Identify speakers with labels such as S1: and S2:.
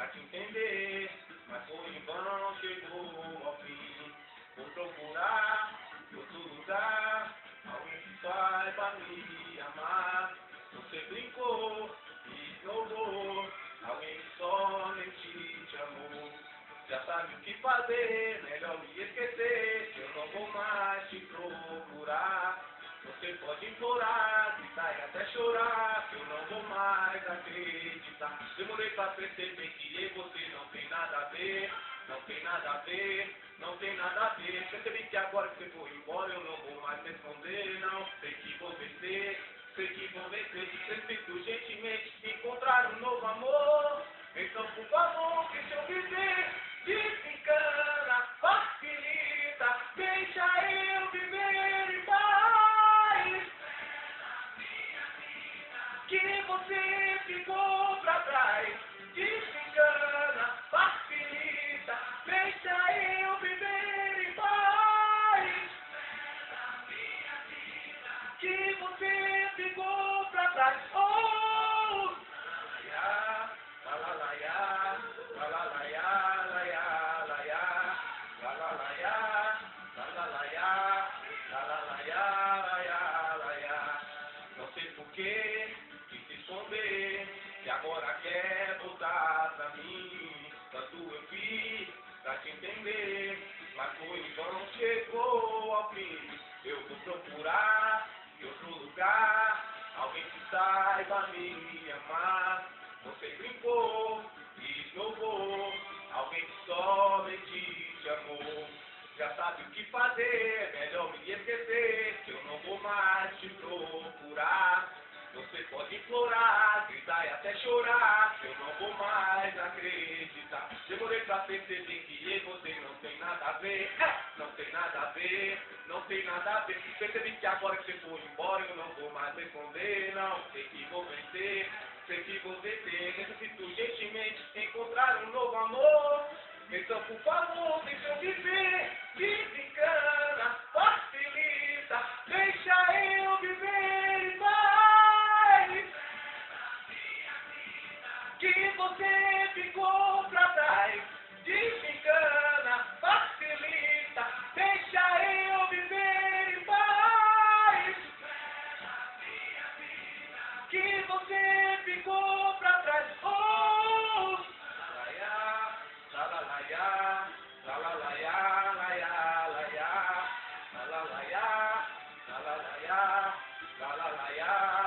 S1: pra te entender, mas foi em vão, chegou ao fim. Vou procurar outro lugar, alguém que saiba me amar. Você brincou e ignorou, alguém que somente te amou. Já sabe o que fazer, melhor me esquecer, eu não vou mais te procurar. Você pode implorar, gritar e até chorar, que eu não vou mais acreditar. Demorei pra perceber que eu e você não tem nada a ver, não tem nada a ver, não tem nada a ver. Percebi que agora que você foi embora eu não vou mais responder, não. Sei que vou vencer, sei que vou vencer. Preciso gentilmente encontrar um novo amor. Então por favor, deixa eu viver. Desencana, facilita, deixa eu viver em paz. Que você ficou pra trás. Desencana, facilita, deixa eu viver em paz. Que você ficou pra trás. Oh! La la la ya, la la la ya, la ya, la ya, la la la ya, la la la ya, la la la ya, la ya, la ya. Não sei por que quis se esconder, e agora quer voltar pra mim. Tanto eu fiz pra te entender, mas foi em vão, chegou ao fim. Eu vou procurar em outro lugar, alguém que saiba me amar. Você brincou e esnobou, alguém que somente te amou. Já sabe o que fazer, melhor me esquecer, que eu não vou mais te procurar. Você pode implorar, gritar e até chorar, que eu não vou mais acreditar. Demorei pra perceber que eu e você não tem nada a ver, não tem nada a ver, não tem nada a ver. Percebi que agora que você foi embora eu não vou mais responder, não. Sei que vou vencer, sei que vou vencer. Necessito gentilmente encontrar um novo amor. Então por favor, deixa eu viver. Desencana, facilita, deixa eu viver em paz. Que você ficou pra trás. Desencana, facilita, deixa eu viver em paz. Que você ficou pra trás. Oh! La la la ya, la la la ya, la ya, la ya, la la la ya, la la la ya, la la la ya.